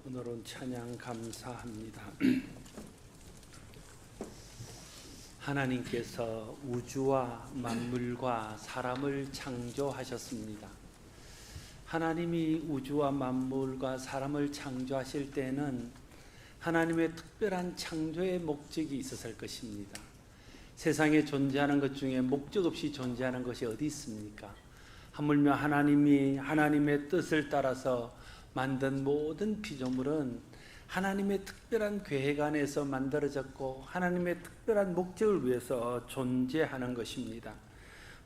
오늘은 찬양 감사합니다. 하나님께서 우주와 만물과 사람을 창조하셨습니다. 하나님이 우주와 만물과 사람을 창조하실 때는 하나님의 특별한 창조의 목적이 있었을 것입니다. 세상에 존재하는 것 중에 목적 없이 존재하는 것이 어디 있습니까? 하물며 하나님이 하나님의 뜻을 따라서 만든 모든 피조물은 하나님의 특별한 계획 안에서 만들어졌고 하나님의 특별한 목적을 위해서 존재하는 것입니다.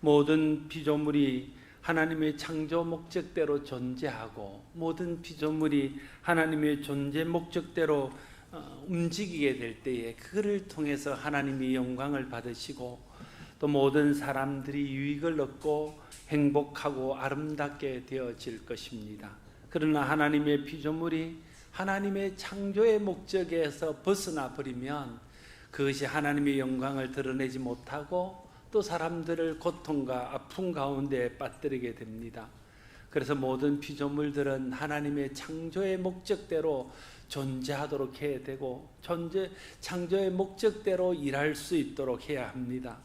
모든 피조물이 하나님의 창조 목적대로 존재하고 모든 피조물이 하나님의 존재 목적대로 움직이게 될 때에 그를 통해서 하나님이 영광을 받으시고 또 모든 사람들이 유익을 얻고 행복하고 아름답게 되어질 것입니다. 그러나 하나님의 피조물이 하나님의 창조의 목적에서 벗어나 버리면 그것이 하나님의 영광을 드러내지 못하고 또 사람들을 고통과 아픔 가운데 빠뜨리게 됩니다. 그래서 모든 피조물들은 하나님의 창조의 목적대로 존재하도록 해야 되고 창조의 목적대로 일할 수 있도록 해야 합니다.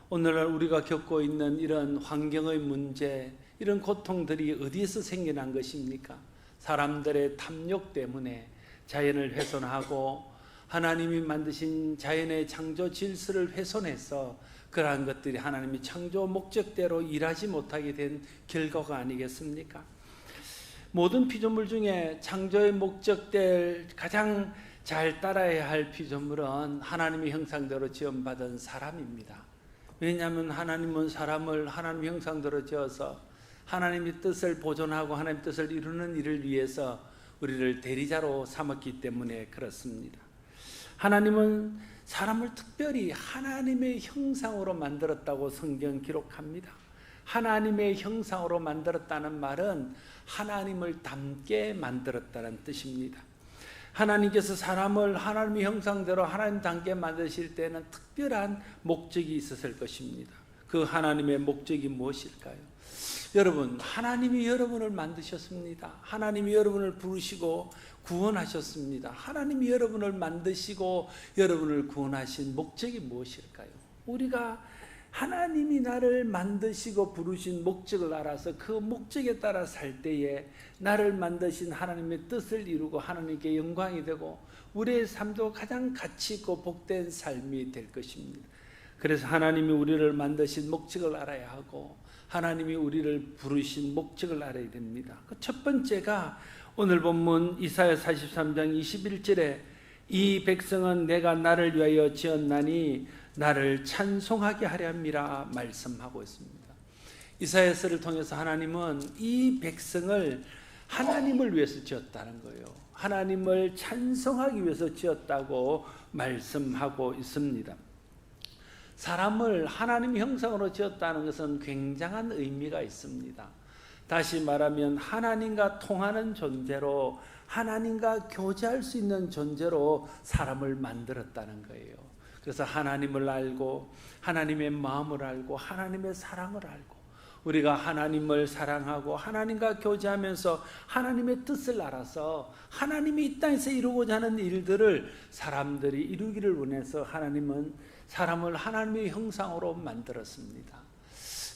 오늘날 우리가 겪고 있는 이런 환경의 문제, 이런 고통들이 어디에서 생겨난 것입니까? 사람들의 탐욕 때문에 자연을 훼손하고 하나님이 만드신 자연의 창조 질서를 훼손해서 그러한 것들이 하나님이 창조 목적대로 일하지 못하게 된 결과가 아니겠습니까? 모든 피조물 중에 창조의 목적대를 가장 잘 따라야 할 피조물은 하나님의 형상대로 지음받은 사람입니다. 왜냐하면 하나님은 사람을 하나님의 형상대로 지어서 하나님의 뜻을 보존하고 하나님의 뜻을 이루는 일을 위해서 우리를 대리자로 삼았기 때문에 그렇습니다. 하나님은 사람을 특별히 하나님의 형상으로 만들었다고 성경 기록합니다. 하나님의 형상으로 만들었다는 말은 하나님을 닮게 만들었다는 뜻입니다. 하나님께서 사람을 하나님의 형상대로 하나님 닮게 만드실 때는 특별한 목적이 있었을 것입니다. 그 하나님의 목적이 무엇일까요? 여러분, 하나님이 여러분을 만드셨습니다. 하나님이 여러분을 부르시고 구원하셨습니다. 하나님이 여러분을 만드시고 여러분을 구원하신 목적이 무엇일까요? 우리가 하나님이 나를 만드시고 부르신 목적을 알아서 그 목적에 따라 살 때에 나를 만드신 하나님의 뜻을 이루고 하나님께 영광이 되고 우리의 삶도 가장 가치 있고 복된 삶이 될 것입니다. 그래서 하나님이 우리를 만드신 목적을 알아야 하고 하나님이 우리를 부르신 목적을 알아야 됩니다. 그 첫 번째가 오늘 본문 이사야 43장 21절에 이 백성은 내가 나를 위하여 지었나니 나를 찬송하게 하려 함이라 말씀하고 있습니다. 이사야서를 통해서 하나님은 이 백성을 하나님을 위해서 지었다는 거예요. 하나님을 찬송하기 위해서 지었다고 말씀하고 있습니다. 사람을 하나님 형상으로 지었다는 것은 굉장한 의미가 있습니다. 다시 말하면 하나님과 통하는 존재로 하나님과 교제할 수 있는 존재로 사람을 만들었다는 거예요. 그래서 하나님을 알고 하나님의 마음을 알고 하나님의 사랑을 알고 우리가 하나님을 사랑하고 하나님과 교제하면서 하나님의 뜻을 알아서 하나님이 이 땅에서 이루고자 하는 일들을 사람들이 이루기를 원해서 하나님은 사람을 하나님의 형상으로 만들었습니다.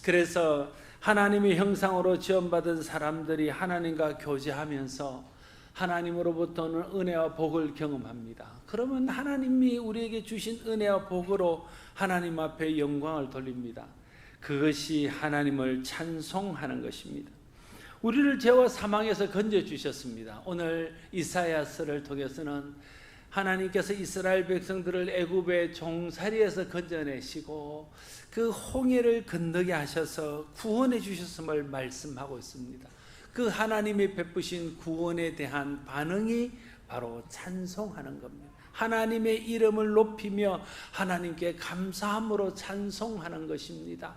그래서 하나님의 형상으로 지음받은 사람들이 하나님과 교제하면서 하나님으로부터는 은혜와 복을 경험합니다. 그러면 하나님이 우리에게 주신 은혜와 복으로 하나님 앞에 영광을 돌립니다. 그것이 하나님을 찬송하는 것입니다. 우리를 죄와 사망에서 건져주셨습니다. 오늘 이사야서를 통해서는 하나님께서 이스라엘 백성들을 애굽의 종살이에서 건져내시고 그 홍해를 건너게 하셔서 구원해 주셨음을 말씀하고 있습니다. 그 하나님이 베푸신 구원에 대한 반응이 바로 찬송하는 겁니다. 하나님의 이름을 높이며 하나님께 감사함으로 찬송하는 것입니다.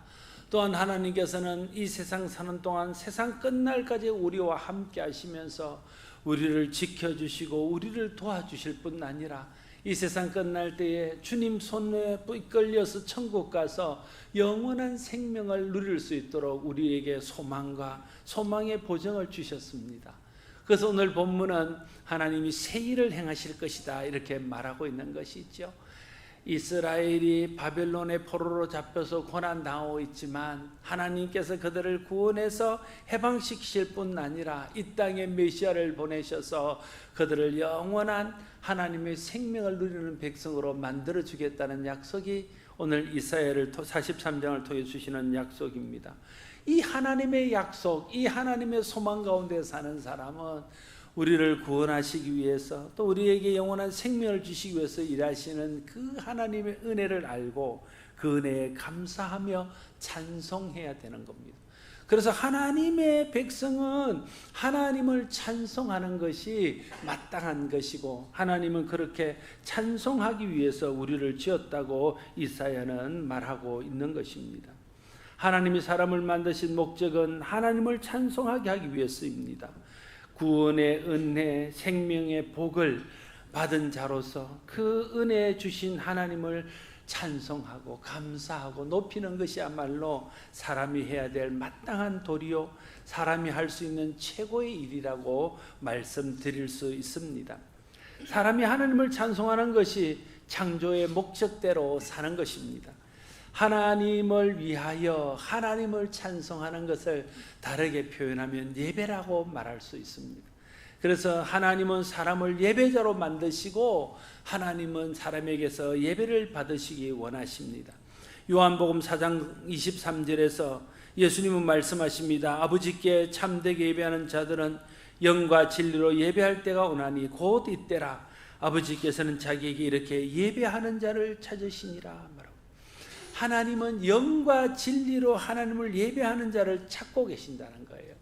또한 하나님께서는 이 세상 사는 동안 세상 끝날까지 우리와 함께 하시면서 우리를 지켜주시고 우리를 도와주실 뿐 아니라 이 세상 끝날 때에 주님 손에 이끌려서 천국 가서 영원한 생명을 누릴 수 있도록 우리에게 소망과 소망의 보증을 주셨습니다. 그래서 오늘 본문은 하나님이 새 일을 행하실 것이다 이렇게 말하고 있는 것이죠. 이스라엘이 바벨론의 포로로 잡혀서 고난당하고 있지만 하나님께서 그들을 구원해서 해방시키실 뿐 아니라 이 땅에 메시아를 보내셔서 그들을 영원한 하나님의 생명을 누리는 백성으로 만들어 주겠다는 약속이 오늘 이사야를 43장을 통해 주시는 약속입니다. 이 하나님의 약속, 이 하나님의 소망 가운데 사는 사람은 우리를 구원하시기 위해서 또 우리에게 영원한 생명을 주시기 위해서 일하시는 그 하나님의 은혜를 알고 그 은혜에 감사하며 찬송해야 되는 겁니다. 그래서 하나님의 백성은 하나님을 찬송하는 것이 마땅한 것이고 하나님은 그렇게 찬송하기 위해서 우리를 지었다고 이사야는 말하고 있는 것입니다. 하나님이 사람을 만드신 목적은 하나님을 찬송하게 하기 위해서입니다. 구원의 은혜, 생명의 복을 받은 자로서 그 은혜 주신 하나님을 찬송하고 감사하고 높이는 것이야말로 사람이 해야 될 마땅한 도리요 사람이 할 수 있는 최고의 일이라고 말씀드릴 수 있습니다. 사람이 하나님을 찬송하는 것이 창조의 목적대로 사는 것입니다. 하나님을 위하여 하나님을 찬송하는 것을 다르게 표현하면 예배라고 말할 수 있습니다. 그래서 하나님은 사람을 예배자로 만드시고 하나님은 사람에게서 예배를 받으시기 원하십니다. 요한복음 4장 23절에서 예수님은 말씀하십니다. 아버지께 참되게 예배하는 자들은 영과 진리로 예배할 때가 오나니 곧 이때라. 아버지께서는 자기에게 이렇게 예배하는 자를 찾으시니라 말하고, 하나님은 영과 진리로 하나님을 예배하는 자를 찾고 계신다는 거예요.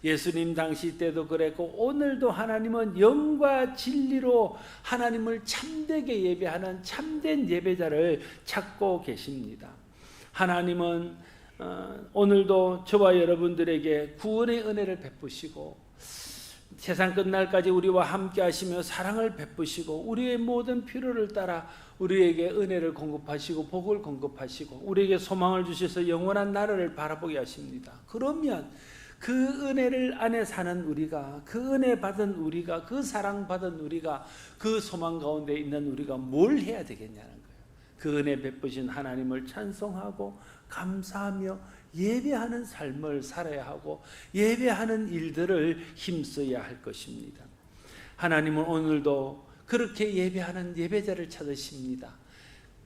예수님 당시 때도 그랬고 오늘도 하나님은 영과 진리로 하나님을 참되게 예배하는 참된 예배자를 찾고 계십니다. 하나님은 오늘도 저와 여러분들에게 구원의 은혜를 베푸시고 세상 끝날까지 우리와 함께 하시며 사랑을 베푸시고 우리의 모든 필요를 따라 우리에게 은혜를 공급하시고 복을 공급하시고 우리에게 소망을 주셔서 영원한 나라를 바라보게 하십니다. 그러면 그 은혜를 안에 사는 우리가, 그 은혜 받은 우리가, 그 사랑 받은 우리가, 그 소망 가운데 있는 우리가 뭘 해야 되겠냐는 거예요. 그 은혜 베푸신 하나님을 찬송하고 감사하며 예배하는 삶을 살아야 하고 예배하는 일들을 힘써야 할 것입니다. 하나님은 오늘도 그렇게 예배하는 예배자를 찾으십니다.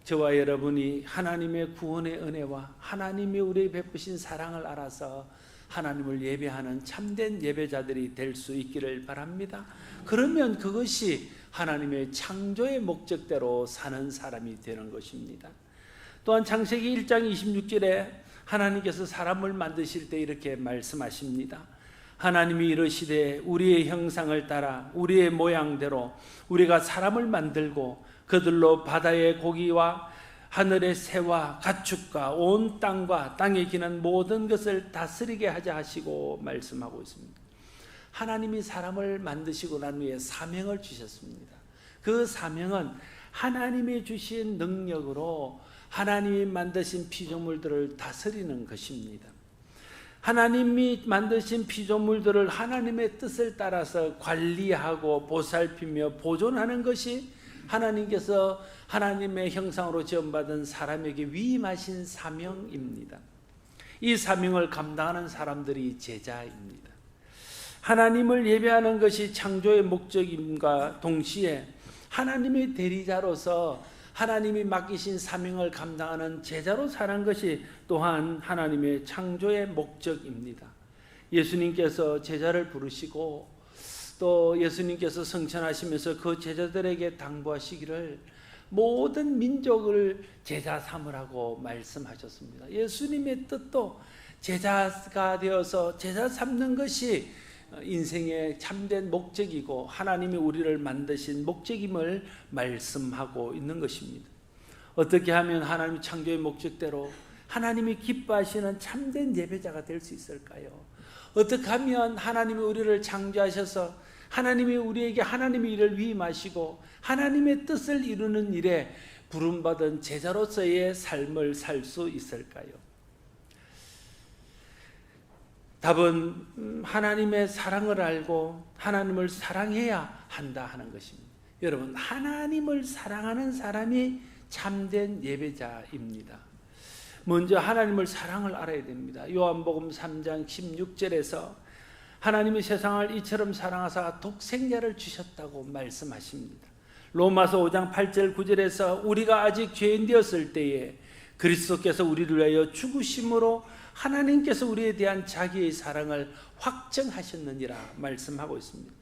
저와 여러분이 하나님의 구원의 은혜와 하나님이 우리에게 베푸신 사랑을 알아서 하나님을 예배하는 참된 예배자들이 될 수 있기를 바랍니다. 그러면 그것이 하나님의 창조의 목적대로 사는 사람이 되는 것입니다. 또한 창세기 1장 26절에 하나님께서 사람을 만드실 때 이렇게 말씀하십니다. 하나님이 이르시되 우리의 형상을 따라 우리의 모양대로 우리가 사람을 만들고 그들로 바다의 고기와 하늘의 새와 가축과 온 땅과 땅에 기는 모든 것을 다스리게 하자 하시고 말씀하고 있습니다. 하나님이 사람을 만드시고 난 후에 사명을 주셨습니다. 그 사명은 하나님이 주신 능력으로 하나님이 만드신 피조물들을 다스리는 것입니다. 하나님이 만드신 피조물들을 하나님의 뜻을 따라서 관리하고 보살피며 보존하는 것이 하나님께서 하나님의 형상으로 지음받은 사람에게 위임하신 사명입니다. 이 사명을 감당하는 사람들이 제자입니다. 하나님을 예배하는 것이 창조의 목적임과 동시에 하나님의 대리자로서 하나님이 맡기신 사명을 감당하는 제자로 사는 것이 또한 하나님의 창조의 목적입니다. 예수님께서 제자를 부르시고 또 예수님께서 성천하시면서 그 제자들에게 당부하시기를 모든 민족을 제자 삼으라고 말씀하셨습니다. 예수님의 뜻도 제자가 되어서 제자 삼는 것이 인생의 참된 목적이고 하나님이 우리를 만드신 목적임을 말씀하고 있는 것입니다. 어떻게 하면 하나님 창조의 목적대로 하나님이 기뻐하시는 참된 예배자가 될 수 있을까요? 어떻게 하면 하나님이 우리를 창조하셔서 하나님이 우리에게 하나님의 일을 위임하시고 하나님의 뜻을 이루는 일에 부름받은 제자로서의 삶을 살 수 있을까요? 답은 하나님의 사랑을 알고 하나님을 사랑해야 한다 하는 것입니다. 여러분, 하나님을 사랑하는 사람이 참된 예배자입니다. 먼저 하나님을 사랑을 알아야 됩니다. 요한복음 3장 16절에서 하나님이 세상을 이처럼 사랑하사 독생자를 주셨다고 말씀하십니다. 로마서 5장 8절 9절에서 우리가 아직 죄인 되었을 때에 그리스도께서 우리를 위하여 죽으심으로 하나님께서 우리에 대한 자기의 사랑을 확정하셨느니라 말씀하고 있습니다.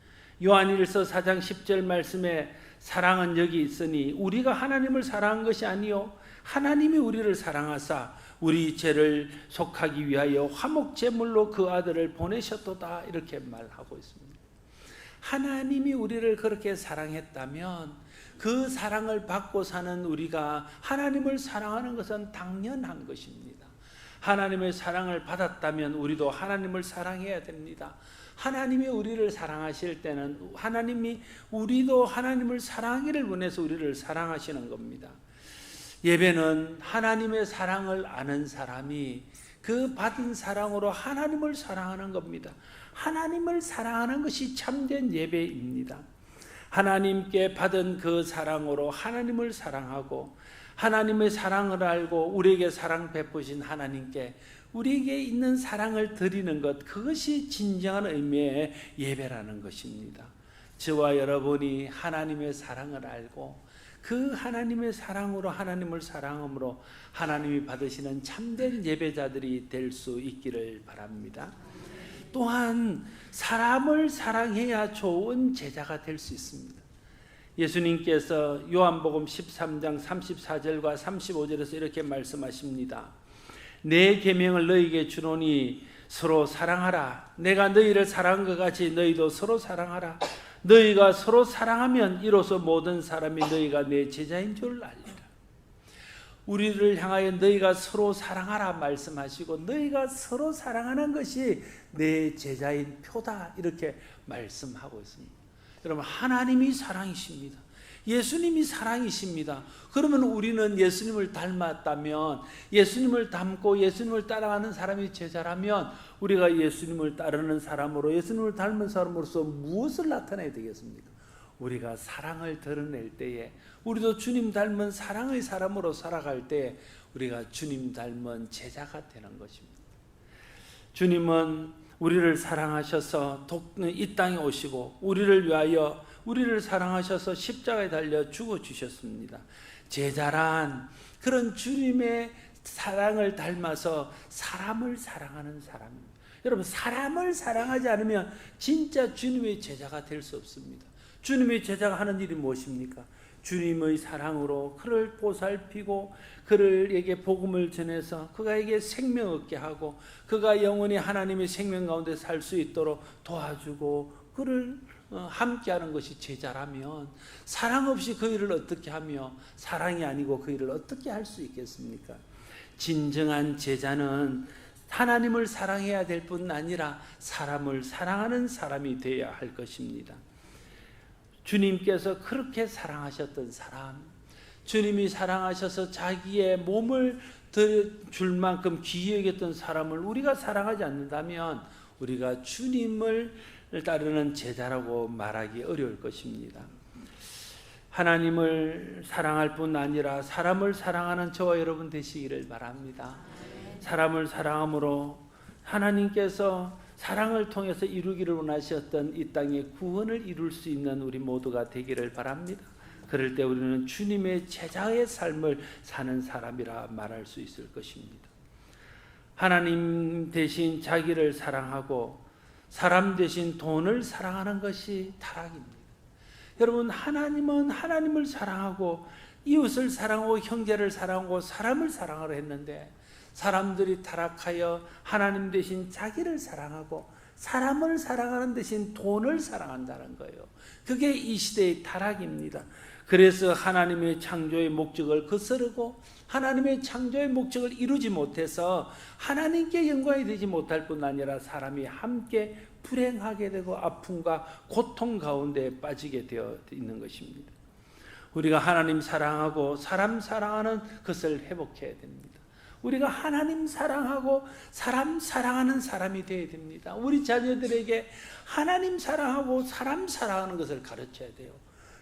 요한일서 4장 10절 말씀에 사랑은 여기 있으니 우리가 하나님을 사랑한 것이 아니요 하나님이 우리를 사랑하사 우리 죄를 속하기 위하여 화목제물로 그 아들을 보내셨도다 이렇게 말하고 있습니다. 하나님이 우리를 그렇게 사랑했다면 그 사랑을 받고 사는 우리가 하나님을 사랑하는 것은 당연한 것입니다. 하나님의 사랑을 받았다면 우리도 하나님을 사랑해야 됩니다. 하나님이 우리를 사랑하실 때는 하나님이 우리도 하나님을 사랑하기를 원해서 우리를 사랑하시는 겁니다. 예배는 하나님의 사랑을 아는 사람이 그 받은 사랑으로 하나님을 사랑하는 겁니다. 하나님을 사랑하는 것이 참된 예배입니다. 하나님께 받은 그 사랑으로 하나님을 사랑하고 하나님의 사랑을 알고 우리에게 사랑 베푸신 하나님께 우리에게 있는 사랑을 드리는 것, 그것이 진정한 의미의 예배라는 것입니다. 저와 여러분이 하나님의 사랑을 알고 그 하나님의 사랑으로 하나님을 사랑함으로 하나님이 받으시는 참된 예배자들이 될 수 있기를 바랍니다. 또한 사람을 사랑해야 좋은 제자가 될 수 있습니다. 예수님께서 요한복음 13장 34절과 35절에서 이렇게 말씀하십니다. 내 계명을 너희에게 주노니 서로 사랑하라. 내가 너희를 사랑한 것 같이 너희도 서로 사랑하라. 너희가 서로 사랑하면 이로써 모든 사람이 너희가 내 제자인 줄 알리라. 우리를 향하여 너희가 서로 사랑하라 말씀하시고 너희가 서로 사랑하는 것이 내 제자인 표다 이렇게 말씀하고 있습니다. 여러분, 하나님이 사랑이십니다. 예수님이 사랑이십니다. 그러면 우리는 예수님을 닮았다면, 예수님을 닮고 예수님을 따라가는 사람이 제자라면 우리가 예수님을 따르는 사람으로, 예수님을 닮은 사람으로서 무엇을 나타내야 되겠습니까? 우리가 사랑을 드러낼 때에, 우리도 주님 닮은 사랑의 사람으로 살아갈 때 우리가 주님 닮은 제자가 되는 것입니다. 주님은 우리를 사랑하셔서 이 땅에 오시고 우리를 위하여 우리를 사랑하셔서 십자가에 달려 죽어주셨습니다. 제자란 그런 주님의 사랑을 닮아서 사람을 사랑하는 사람입니다. 여러분, 사람을 사랑하지 않으면 진짜 주님의 제자가 될 수 없습니다. 주님의 제자가 하는 일이 무엇입니까? 주님의 사랑으로 그를 보살피고 그에게 복음을 전해서 그가에게 생명 얻게 하고 그가 영원히 하나님의 생명 가운데 살 수 있도록 도와주고 그를 함께하는 것이 제자라면 사랑 없이 그 일을 어떻게 하며 사랑이 아니고 그 일을 어떻게 할 수 있겠습니까? 진정한 제자는 하나님을 사랑해야 될 뿐 아니라 사람을 사랑하는 사람이 되어야 할 것입니다. 주님께서 그렇게 사랑하셨던 사람, 주님이 사랑하셔서 자기의 몸을 줄 만큼 귀히 여겼던 사람을 우리가 사랑하지 않는다면 우리가 주님을 따르는 제자라고 말하기 어려울 것입니다. 하나님을 사랑할 뿐 아니라 사람을 사랑하는 저와 여러분 되시기를 바랍니다. 사람을 사랑함으로 하나님께서 사랑을 통해서 이루기를 원하셨던 이 땅의 구원을 이룰 수 있는 우리 모두가 되기를 바랍니다. 그럴 때 우리는 주님의 제자의 삶을 사는 사람이라 말할 수 있을 것입니다. 하나님 대신 자기를 사랑하고 사람 대신 돈을 사랑하는 것이 타락입니다. 여러분, 하나님은 하나님을 사랑하고 이웃을 사랑하고 형제를 사랑하고 사람을 사랑하려 했는데 사람들이 타락하여 하나님 대신 자기를 사랑하고 사람을 사랑하는 대신 돈을 사랑한다는 거예요. 그게 이 시대의 타락입니다. 그래서 하나님의 창조의 목적을 거스르고 하나님의 창조의 목적을 이루지 못해서 하나님께 영광이 되지 못할 뿐 아니라 사람이 함께 불행하게 되고 아픔과 고통 가운데 빠지게 되어 있는 것입니다. 우리가 하나님 사랑하고 사람 사랑하는 것을 회복해야 됩니다. 우리가 하나님 사랑하고 사람 사랑하는 사람이 되어야 됩니다. 우리 자녀들에게 하나님 사랑하고 사람 사랑하는 것을 가르쳐야 돼요.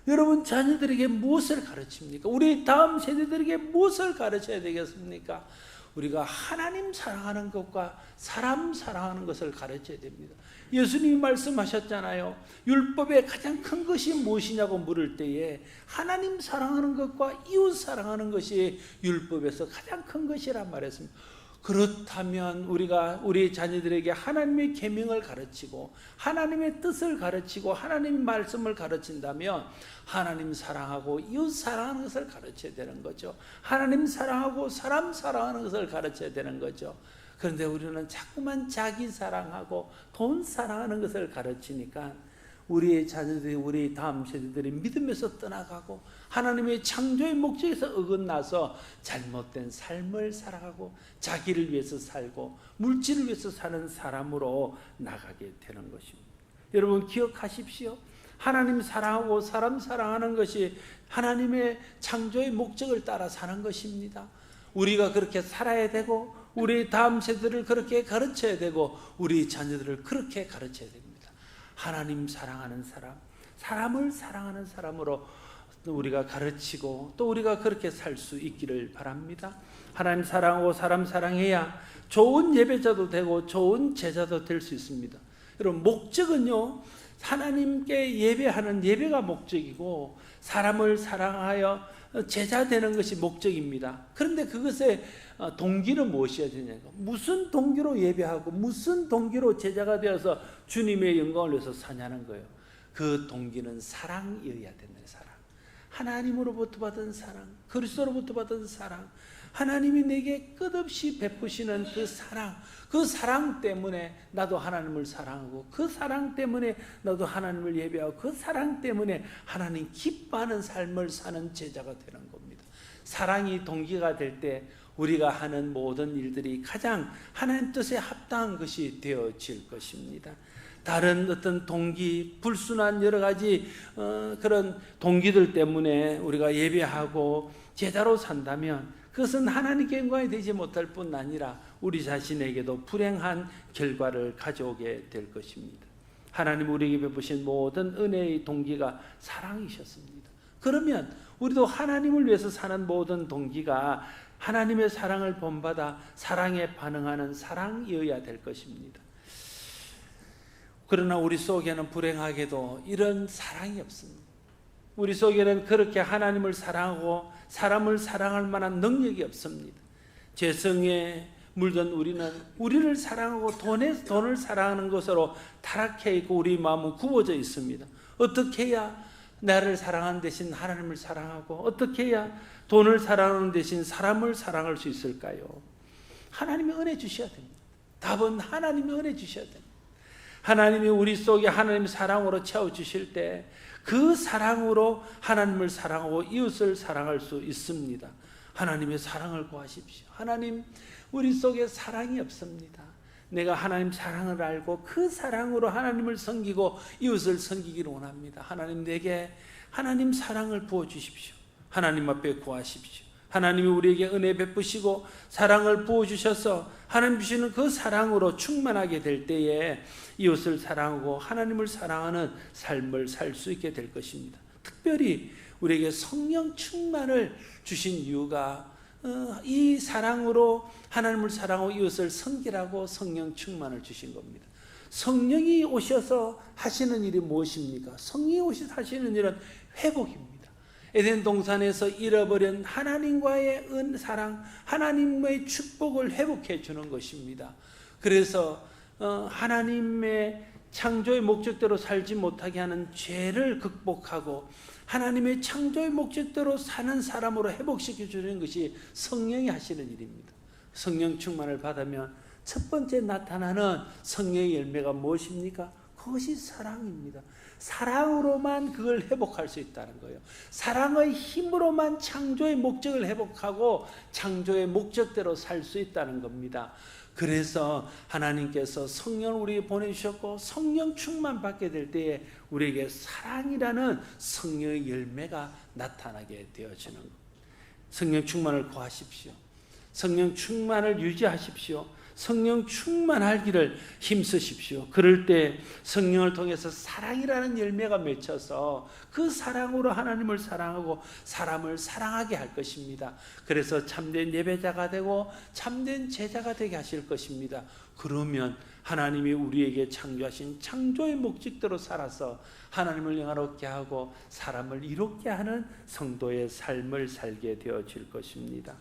여러분 자녀들에게 무엇을 가르칩니까? 우리 다음 세대들에게 무엇을 가르쳐야 되겠습니까? 우리가 하나님 사랑하는 것과 사람 사랑하는 것을 가르쳐야 됩니다. 예수님이 말씀하셨잖아요. 율법의 가장 큰 것이 무엇이냐고 물을 때에 하나님 사랑하는 것과 이웃 사랑하는 것이 율법에서 가장 큰 것이란 말했습니다. 그렇다면 우리가 우리 자녀들에게 하나님의 계명을 가르치고 하나님의 뜻을 가르치고 하나님의 말씀을 가르친다면 하나님 사랑하고 이웃 사랑하는 것을 가르쳐야 되는 거죠. 하나님 사랑하고 사람 사랑하는 것을 가르쳐야 되는 거죠. 그런데 우리는 자꾸만 자기 사랑하고 돈 사랑하는 것을 가르치니까 우리의 자녀들이, 우리 다음 세대들이 믿음에서 떠나가고 하나님의 창조의 목적에서 어긋나서 잘못된 삶을 살아가고 자기를 위해서 살고 물질을 위해서 사는 사람으로 나가게 되는 것입니다. 여러분 기억하십시오. 하나님 사랑하고 사람 사랑하는 것이 하나님의 창조의 목적을 따라 사는 것입니다. 우리가 그렇게 살아야 되고 우리 다음 세대를 그렇게 가르쳐야 되고 우리 자녀들을 그렇게 가르쳐야 됩니다. 하나님 사랑하는 사람, 사람을 사랑하는 사람으로 우리가 가르치고 또 우리가 그렇게 살 수 있기를 바랍니다. 하나님 사랑하고 사람 사랑해야 좋은 예배자도 되고 좋은 제자도 될 수 있습니다. 여러분 목적은요, 하나님께 예배하는 예배가 목적이고 사람을 사랑하여 제자 되는 것이 목적입니다. 그런데 그것의 동기는 무엇이어야 되냐고, 무슨 동기로 예배하고 무슨 동기로 제자가 되어서 주님의 영광을 위해서 사냐는 거예요. 그 동기는 사랑이어야 되는 사랑, 하나님으로부터 받은 사랑, 그리스도로부터 받은 사랑, 하나님이 내게 끝없이 베푸시는 그 사랑 때문에 나도 하나님을 사랑하고 그 사랑 때문에 나도 하나님을 예배하고 그 사랑 때문에 하나님 기뻐하는 삶을 사는 제자가 되는 겁니다. 사랑이 동기가 될 때 우리가 하는 모든 일들이 가장 하나님 뜻에 합당한 것이 되어질 것입니다. 다른 어떤 동기, 불순한 여러 가지 그런 동기들 때문에 우리가 예배하고 제자로 산다면 그것은 하나님께 영광이 되지 못할 뿐 아니라 우리 자신에게도 불행한 결과를 가져오게 될 것입니다. 하나님 우리에게 베푸신 모든 은혜의 동기가 사랑이셨습니다. 그러면 우리도 하나님을 위해서 사는 모든 동기가 하나님의 사랑을 본받아 사랑에 반응하는 사랑이어야 될 것입니다. 그러나 우리 속에는 불행하게도 이런 사랑이 없습니다. 우리 속에는 그렇게 하나님을 사랑하고 사람을 사랑할 만한 능력이 없습니다. 죄성에 물든 우리는 우리를 사랑하고 돈을 사랑하는 것으로 타락해 있고 우리 마음은 굽어져 있습니다. 어떻게 해야 나를 사랑하는 대신 하나님을 사랑하고 어떻게 해야 돈을 사랑하는 대신 사람을 사랑할 수 있을까요? 하나님이 은혜 주셔야 됩니다. 답은 하나님이 은혜 주셔야 됩니다. 하나님이 우리 속에 하나님의 사랑으로 채워주실 때 그 사랑으로 하나님을 사랑하고 이웃을 사랑할 수 있습니다. 하나님의 사랑을 구하십시오. 하나님, 우리 속에 사랑이 없습니다. 내가 하나님 사랑을 알고 그 사랑으로 하나님을 섬기고 이웃을 섬기기를 원합니다. 하나님, 내게 하나님 사랑을 부어주십시오. 하나님 앞에 구하십시오. 하나님이 우리에게 은혜 베푸시고 사랑을 부어주셔서 하나님 주시는 그 사랑으로 충만하게 될 때에 이웃을 사랑하고 하나님을 사랑하는 삶을 살 수 있게 될 것입니다. 특별히 우리에게 성령 충만을 주신 이유가 이 사랑으로 하나님을 사랑하고 이웃을 섬기라고 성령 충만을 주신 겁니다. 성령이 오셔서 하시는 일이 무엇입니까? 성령이 오셔서 하시는 일은 회복입니다. 에덴 동산에서 잃어버린 하나님과의 사랑, 하나님의 축복을 회복해 주는 것입니다. 그래서 하나님의 창조의 목적대로 살지 못하게 하는 죄를 극복하고 하나님의 창조의 목적대로 사는 사람으로 회복시켜 주는 것이 성령이 하시는 일입니다. 성령 충만을 받으면 첫 번째 나타나는 성령의 열매가 무엇입니까? 그것이 사랑입니다. 사랑으로만 그걸 회복할 수 있다는 거예요. 사랑의 힘으로만 창조의 목적을 회복하고 창조의 목적대로 살 수 있다는 겁니다. 그래서 하나님께서 성령을 우리에게 보내주셨고 성령 충만 받게 될 때에 우리에게 사랑이라는 성령의 열매가 나타나게 되어지는 겁니다. 성령 충만을 구하십시오. 성령 충만을 유지하십시오. 성령 충만하기를 힘쓰십시오. 그럴 때 성령을 통해서 사랑이라는 열매가 맺혀서 그 사랑으로 하나님을 사랑하고 사람을 사랑하게 할 것입니다. 그래서 참된 예배자가 되고 참된 제자가 되게 하실 것입니다. 그러면 하나님이 우리에게 창조하신 창조의 목적대로 살아서 하나님을 영화롭게 하고 사람을 이롭게 하는 성도의 삶을 살게 되어질 것입니다.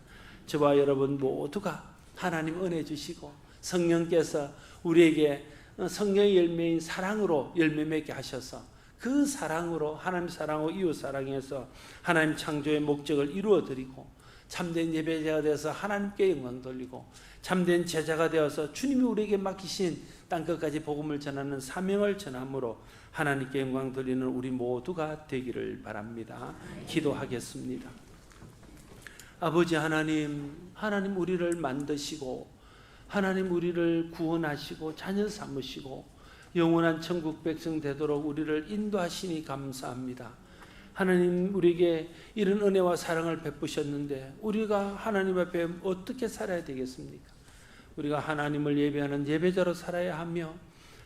저와 여러분 모두가 하나님 은혜 주시고 성령께서 우리에게 성령의 열매인 사랑으로 열매 맺게 하셔서 그 사랑으로 하나님 사랑하고 이웃 사랑해서 하나님 창조의 목적을 이루어 드리고 참된 예배자가 되어서 하나님께 영광 돌리고 참된 제자가 되어서 주님이 우리에게 맡기신 땅끝까지 복음을 전하는 사명을 전함으로 하나님께 영광 돌리는 우리 모두가 되기를 바랍니다. 기도하겠습니다. 아버지 하나님, 하나님 우리를 만드시고 하나님 우리를 구원하시고 자녀 삼으시고 영원한 천국 백성 되도록 우리를 인도하시니 감사합니다. 하나님 우리에게 이런 은혜와 사랑을 베푸셨는데 우리가 하나님 앞에 어떻게 살아야 되겠습니까? 우리가 하나님을 예배하는 예배자로 살아야 하며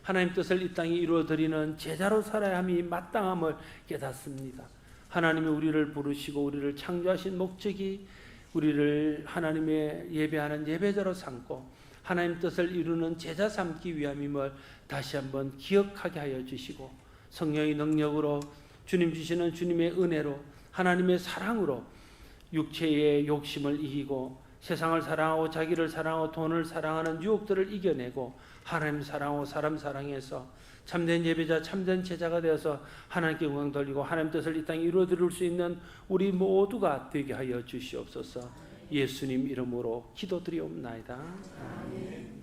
하나님 뜻을 이 땅에 이루어드리는 제자로 살아야 함이 마땅함을 깨닫습니다. 하나님이 우리를 부르시고 우리를 창조하신 목적이 우리를 하나님의 예배하는 예배자로 삼고 하나님 뜻을 이루는 제자 삼기 위함임을 다시 한번 기억하게 하여 주시고 성령의 능력으로 주님 주시는 주님의 은혜로 하나님의 사랑으로 육체의 욕심을 이기고 세상을 사랑하고 자기를 사랑하고 돈을 사랑하는 유혹들을 이겨내고 하나님 사랑하고 사람 사랑해서 참된 예배자 참된 제자가 되어서 하나님께 영광 돌리고 하나님 뜻을 이 땅에 이루어드릴 수 있는 우리 모두가 되게 하여 주시옵소서. 예수님 이름으로 기도드리옵나이다. 아멘.